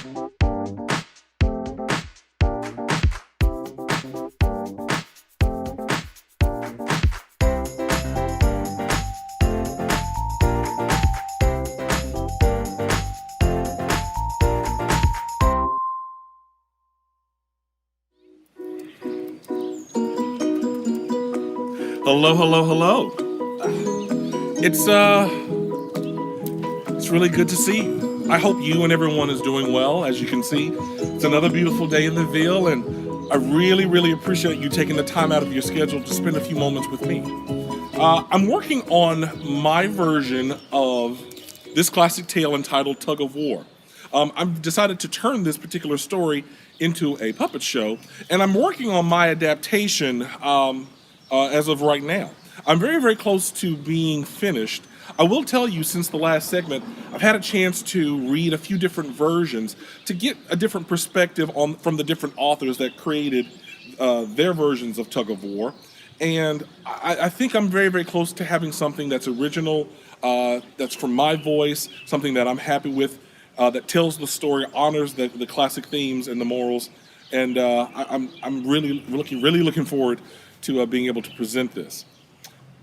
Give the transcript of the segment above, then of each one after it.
Hello, hello, hello. It's really good to see you. I hope you and everyone is doing well. As you can see, it's another beautiful day in the Ville, and I really, really appreciate you taking the time out of your schedule to spend a few moments with me. I'm working on my version of this classic tale entitled Tug of War. I've decided to turn this particular story into a puppet show, and I'm working on my adaptation as of right now. I'm very, very close to being finished. I will tell you, since the last segment, I've had a chance to read a few different versions to get a different perspective from the different authors that created their versions of Tug of War. And I think I'm very, very close to having something that's original, that's from my voice, something that I'm happy with, that tells the story, honors the classic themes and the morals. And I'm really looking forward to being able to present this.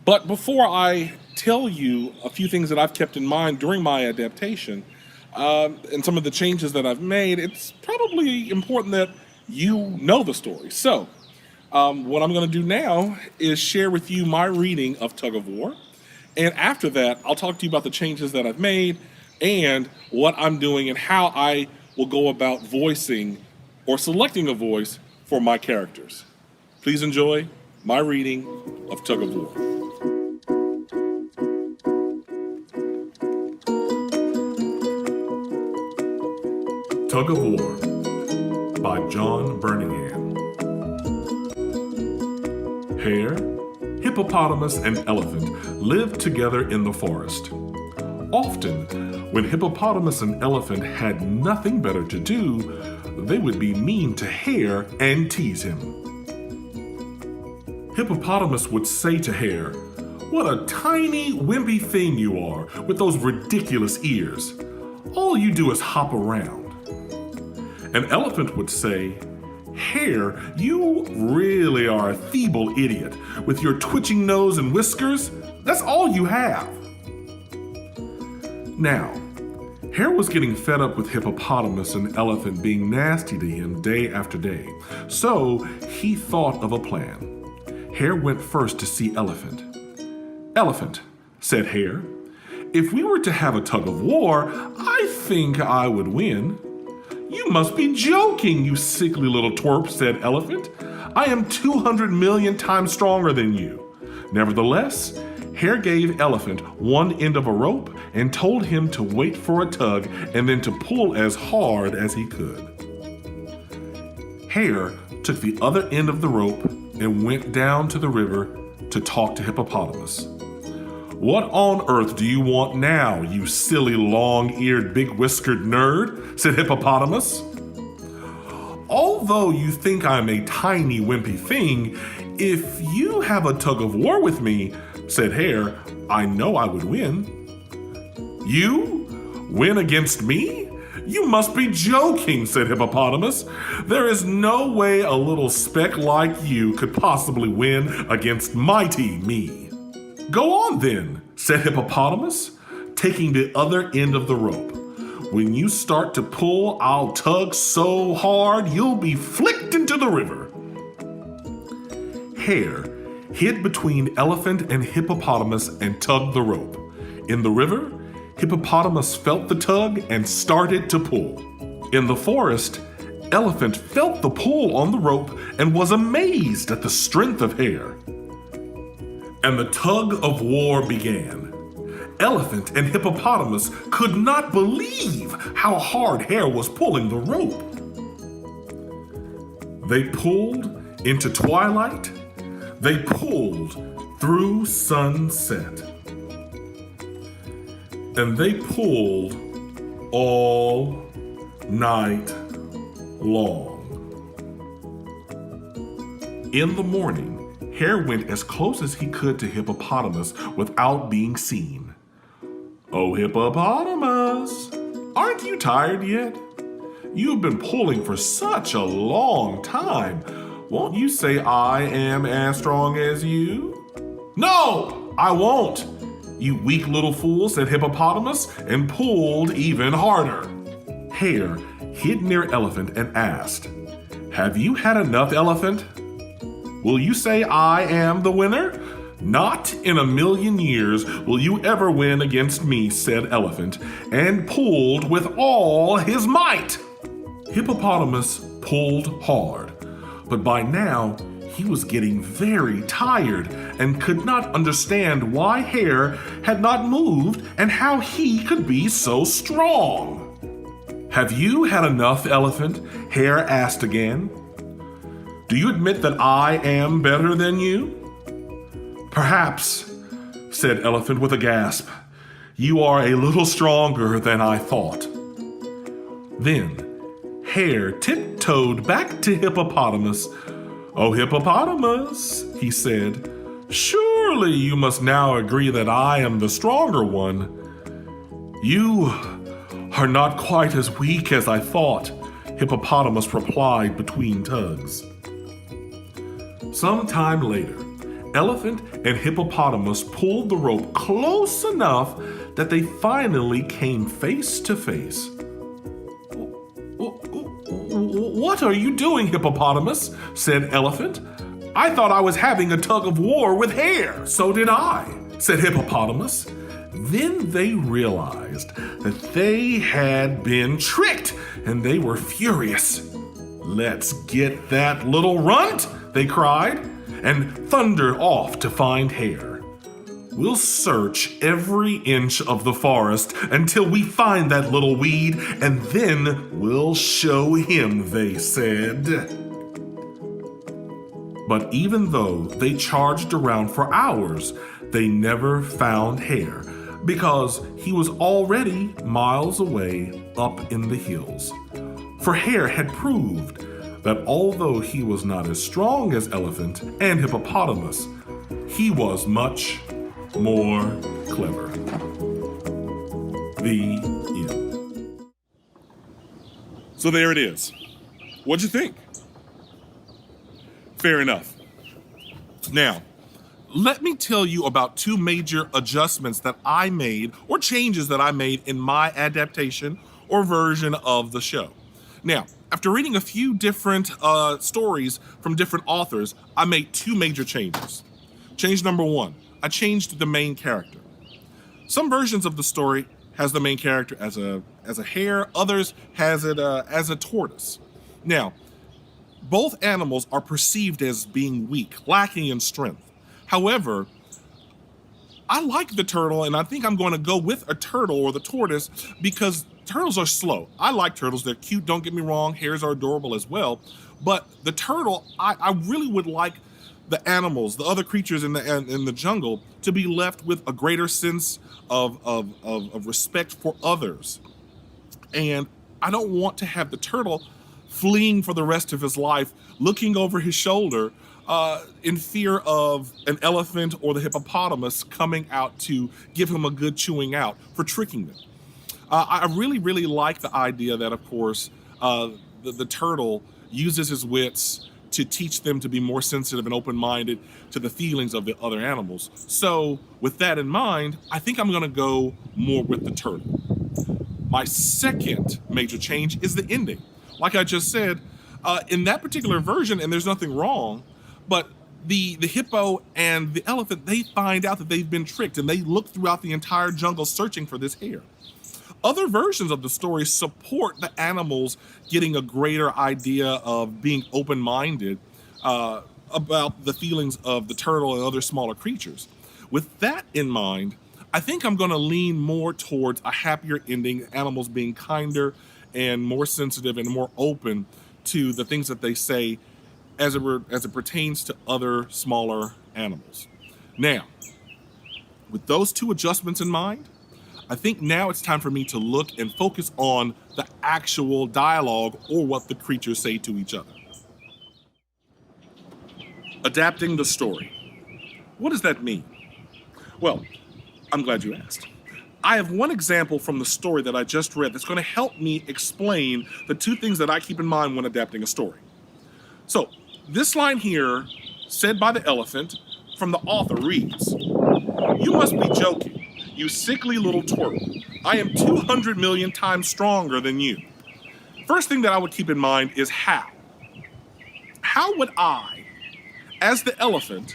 But before I tell you a few things that I've kept in mind during my adaptation, and some of the changes that I've made, it's probably important that you know the story. So, what I'm going to do now is share with you my reading of Tug of War. And after that, I'll talk to you about the changes that I've made and what I'm doing and how I will go about voicing or selecting a voice for my characters. Please enjoy my reading of Tug of War. Tug of War by John Burningham. Hare, hippopotamus, and elephant lived together in the forest. Often, when hippopotamus and elephant had nothing better to do, they would be mean to Hare and tease him. Hippopotamus would say to Hare, "What a tiny, wimpy thing you are with those ridiculous ears. All you do is hop around." An elephant would say, "Hare, you really are a feeble idiot. With your twitching nose and whiskers, that's all you have." Now, Hare was getting fed up with hippopotamus and elephant being nasty to him day after day, so he thought of a plan. Hare went first to see Elephant. "Elephant," said Hare, "if we were to have a tug of war, I think I would win." "You must be joking, you sickly little twerp," said Elephant. "I am 200 million times stronger than you." Nevertheless, Hare gave Elephant one end of a rope and told him to wait for a tug and then to pull as hard as he could. Hare took the other end of the rope and went down to the river to talk to Hippopotamus. "What on earth do you want now, you silly long-eared big-whiskered nerd?" said Hippopotamus. "Although you think I'm a tiny wimpy thing, if you have a tug of war with me," said Hare, "I know I would win." "You? Win against me? You must be joking," said Hippopotamus. "There is no way a little speck like you could possibly win against mighty me." "Go on then," said Hippopotamus, taking the other end of the rope. "When you start to pull, I'll tug so hard you'll be flicked into the river." Hare hid between Elephant and Hippopotamus and tugged the rope. In the river, Hippopotamus felt the tug and started to pull. In the forest, Elephant felt the pull on the rope and was amazed at the strength of Hare. And the tug of war began. Elephant and Hippopotamus could not believe how hard Hare was pulling the rope. They pulled into twilight. They pulled through sunset. And they pulled all night long. In the morning, Hare went as close as he could to Hippopotamus without being seen. "Oh, Hippopotamus, aren't you tired yet? You've been pulling for such a long time. Won't you say I am as strong as you? No, I won't. You weak little fool, said Hippopotamus, and pulled even harder. Hare hid near Elephant and asked, Have you had enough, Elephant? Will you say I am the winner? Not in a million years will you ever win against me, said Elephant, and pulled with all his might. Hippopotamus pulled hard, but by now he was getting very tired and could not understand why Hare had not moved and how he could be so strong. Have you had enough, Elephant? Hare asked again. Do you admit that I am better than you? Perhaps, said Elephant with a gasp. You are a little stronger than I thought. Then Hare tiptoed back to Hippopotamus. Oh, Hippopotamus, he said, surely you must now agree that I am the stronger one. You are not quite as weak as I thought, Hippopotamus replied between tugs. Some time later, Elephant and Hippopotamus pulled the rope close enough that they finally came face to face. What are you doing, Hippopotamus? Said Elephant. I thought I was having a tug of war with Hare. So did I, said Hippopotamus. Then they realized that they had been tricked and they were furious. Let's get that little runt, they cried, and thundered off to find Hare. We'll search every inch of the forest until we find that little weed, and then we'll show him, they said. But even though they charged around for hours, they never found Hare because he was already miles away up in the hills. For Hare had proved that although he was not as strong as Elephant and Hippopotamus, he was much more clever. The end. So there it is. What'd you think? Fair enough. Now, let me tell you about two major adjustments that I made or changes that I made in my adaptation or version of the show. Now, after reading a few different stories from different authors, I made two major changes. Change number one, I changed the main character. Some versions of the story has the main character as a hare, others has it as a tortoise. Now, both animals are perceived as being weak, lacking in strength. However, I like the turtle, and I think I'm going to go with a turtle or the tortoise because turtles are slow. I like turtles. They're cute, don't get me wrong. Hares are adorable as well. But the turtle, I really would like the animals, the other creatures in the jungle, to be left with a greater sense of respect for others. And I don't want to have the turtle fleeing for the rest of his life, looking over his shoulder in fear of an elephant or the hippopotamus coming out to give him a good chewing out for tricking them. I really, really like the idea that, of course, the turtle uses his wits to teach them to be more sensitive and open-minded to the feelings of the other animals. So with that in mind, I think I'm gonna go more with the turtle. My second major change is the ending. Like I just said, in that particular version, and there's nothing wrong, but the hippo and the elephant, they find out that they've been tricked and they look throughout the entire jungle searching for this hare. Other versions of the story support the animals getting a greater idea of being open-minded about the feelings of the turtle and other smaller creatures. With that in mind, I think I'm going to lean more towards a happier ending, animals being kinder and more sensitive and more open to the things that they say as it pertains to other smaller animals. Now, with those two adjustments in mind, I think now it's time for me to look and focus on the actual dialogue or what the creatures say to each other. Adapting the story. What does that mean? Well, I'm glad you asked. I have one example from the story that I just read that's going to help me explain the two things that I keep in mind when adapting a story. So, this line here, said by the elephant, from the author reads, "You must be joking, you sickly little turtle. I am 200 million times stronger than you." First thing that I would keep in mind is how. How would I, as the elephant,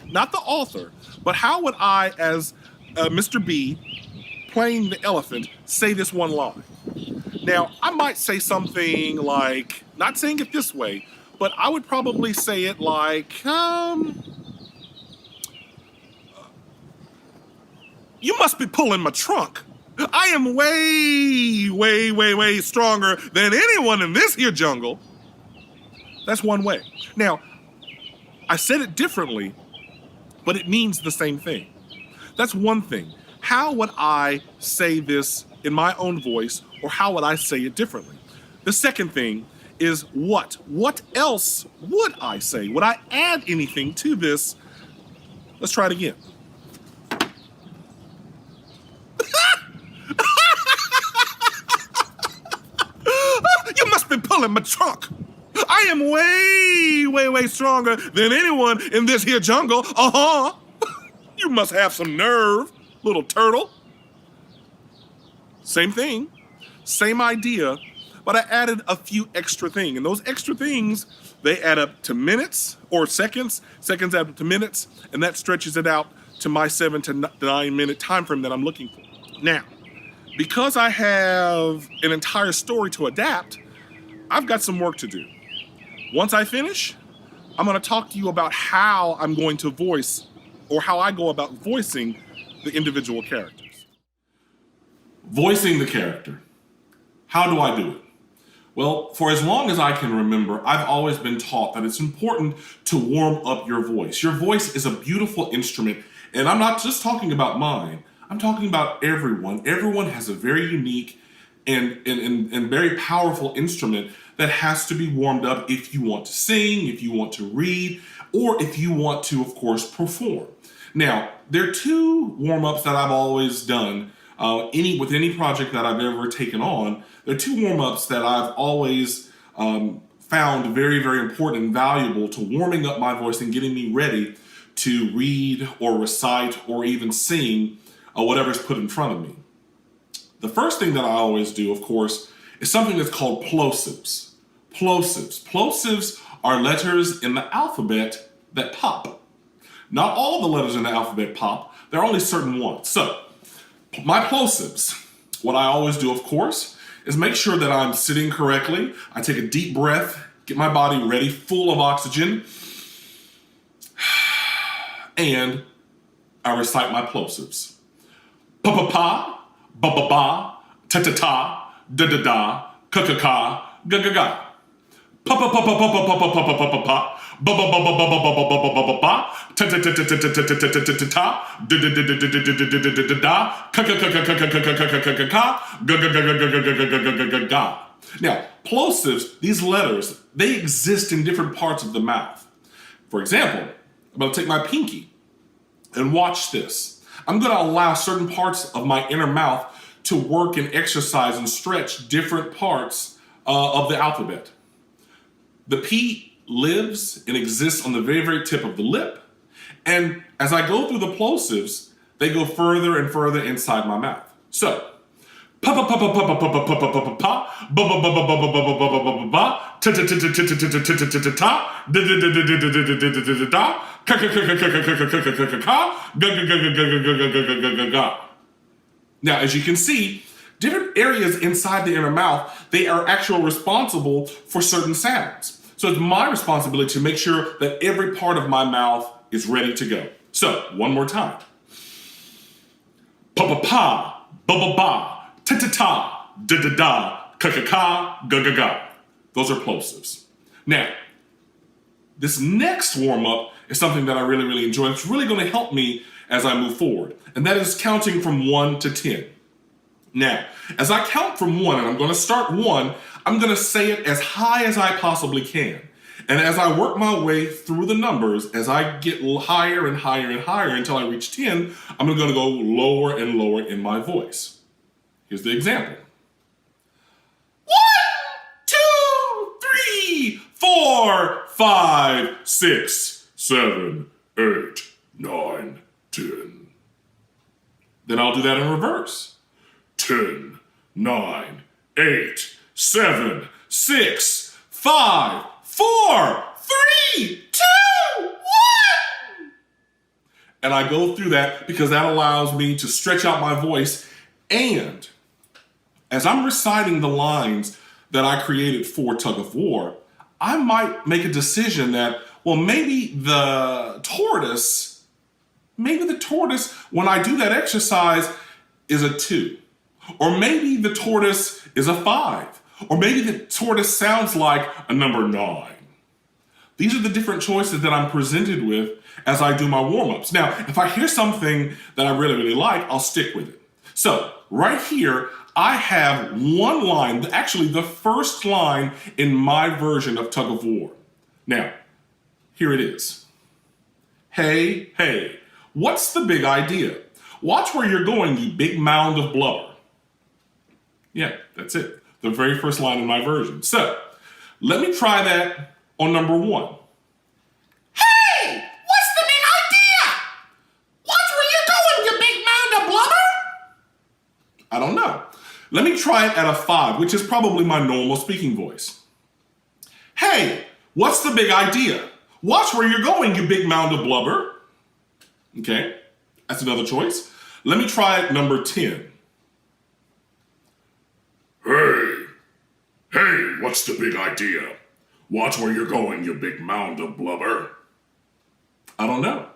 not the author, but how would I, as Mr. B, playing the elephant, say this one line? Now, I might say something like, not saying it this way, but I would probably say it like, "You must be pulling my trunk. I am way, way, way, way stronger than anyone in this here jungle." That's one way. Now, I said it differently, but it means the same thing. That's one thing. How would I say this in my own voice, or how would I say it differently? The second thing is what? What else would I say? Would I add anything to this? Let's try it again. "You must be pulling my trunk. I am way, way, way stronger than anyone in this here jungle. You must have some nerve, little turtle." Same thing, same idea, but I added a few extra things. And those extra things, they add up to minutes or seconds. Seconds add up to minutes, and that stretches it out to my 7 to 9 minute time frame that I'm looking for. Now, because I have an entire story to adapt, I've got some work to do. Once I finish, I'm going to talk to you about how I'm going to voice, or how I go about voicing the individual characters. Voicing the character. How do I do it? Well, for as long as I can remember, I've always been taught that it's important to warm up your voice. Your voice is a beautiful instrument, and I'm not just talking about mine. I'm talking about everyone. Everyone has a very unique and very powerful instrument that has to be warmed up if you want to sing, if you want to read, or if you want to, of course, perform. Now, there are two warm-ups that I've always done with any project that I've ever taken on. There are two warm-ups that I've always found very, very important and valuable to warming up my voice and getting me ready to read or recite or even sing whatever's put in front of me. The first thing that I always do, of course, is something that's called plosives. Plosives. Plosives are letters in the alphabet that pop. Not all the letters in the alphabet pop. There are only certain ones. So, my plosives, what I always do, of course, is make sure that I'm sitting correctly. I take a deep breath, get my body ready, full of oxygen, and I recite my plosives. Pa-pa-pa, ba-ba-ba, ta-ta-ta, da-da-da, ka-ka-ka, ga-ga-ga. Pa-pa-pa-pa-pa-pa-pa-pa-pa-pa-pa-pa, ba-ba-ba-ba-ba-ba-ba-ba-ba-ba-ba, ta-ta-ta-ta-ta-ta-ta-ta-ta-ta-ta, da-da-da-da-da-da-da-da-da-da, ka-ka-ka-ka-ka-ka-ka-ka-ka-ka, ga-ga-ga-ga-ga-ga-ga-ga-ga-ga. Now, plosives, these letters, they exist in different parts of the mouth. For example, I'm going to take my pinky and watch this. I'm going to allow certain parts of my inner mouth to work and exercise and stretch different parts of the alphabet. The P lives and exists on the very, very tip of the lip. And as I go through the plosives, they go further and further inside my mouth. So, pa pa pa pa pa pa pa pa pa pa pa pa, ba ba ba ba ba ba ba ba ba ba ba, ta ta ta ta ta ta ta ta ta ta ta, da da da da da da da da da da da, ka ka ka ka ka ka ka ka ka ka ka ka, ga ga ga ga ga ga ga ga ga ga ga. Now, as you can see, different areas inside the inner mouth, they are actually responsible for certain sounds. So it's my responsibility to make sure that every part of my mouth is ready to go. So, one more time. Pa-pa-pa, ba-ba-ba, ta-ta-ta, da-da-da, ka-ka-ka, ga-ga-ga. Those are plosives. Now, this next warm-up is something that I really, really enjoy. It's really going to help me as I move forward. And that is counting from 1 to 10. Now, as I count from 1, and I'm going to start 1, I'm going to say it as high as I possibly can. And as I work my way through the numbers, as I get higher and higher and higher until I reach 10, I'm going to go lower and lower in my voice. Here's the example. 1, 2, 3, 4, 5, 6, 7, 8, 9, 10. Then I'll do that in reverse. 10, 9, 8, 7, 6, 5, 4, 3, 2, 1. And I go through that because that allows me to stretch out my voice. And as I'm reciting the lines that I created for Tug of War, I might make a decision that, well, maybe the tortoise, when I do that exercise, is a 2. Or maybe the tortoise is a 5. Or maybe the tortoise sounds like a number 9. These are the different choices that I'm presented with as I do my warm-ups. Now, if I hear something that I really, really like, I'll stick with it. So right here, I have one line, actually the first line in my version of Tug of War. Now, here it is. Hey, hey, what's the big idea? Watch where you're going, you big mound of blubber. Yeah, that's it. The very first line in my version. So, let me try that on number 1. Hey, what's the big idea? Watch where you're going, you big mound of blubber. I don't know. Let me try it at a 5, which is probably my normal speaking voice. Hey, what's the big idea? Watch where you're going, you big mound of blubber. Okay, that's another choice. Let me try it number 10. Hey, what's the big idea? Watch where you're going, you big mound of blubber. I don't know.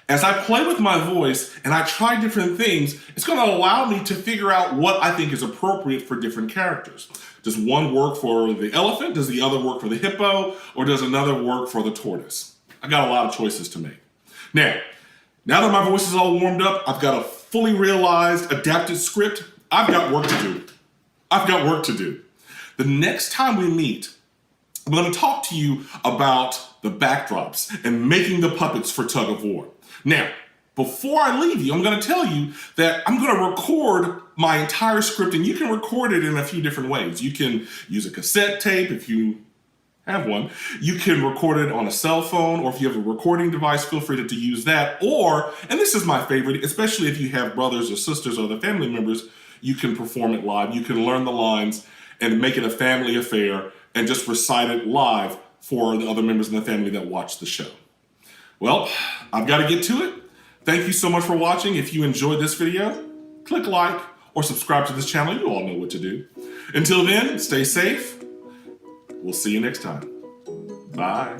As I play with my voice and I try different things, it's going to allow me to figure out what I think is appropriate for different characters. Does one work for the elephant? Does the other work for the hippo? Or does another work for the tortoise? I got a lot of choices to make. Now that my voice is all warmed up, I've got a fully realized, adapted script. I've got work to do. The next time we meet, I'm going to talk to you about the backdrops and making the puppets for Tug of War. Now, before I leave you, I'm going to tell you that I'm going to record my entire script, and you can record it in a few different ways. You can use a cassette tape if you have one. You can record it on a cell phone, or if you have a recording device, feel free to use that. Or, and this is my favorite, especially if you have brothers or sisters or other family members, you can perform it live. You can learn the lines and make it a family affair and just recite it live for the other members in the family that watch the show. Well, I've got to get to it. Thank you so much for watching. If you enjoyed this video, click like or subscribe to this channel. You all know what to do. Until then, stay safe. We'll see you next time. Bye.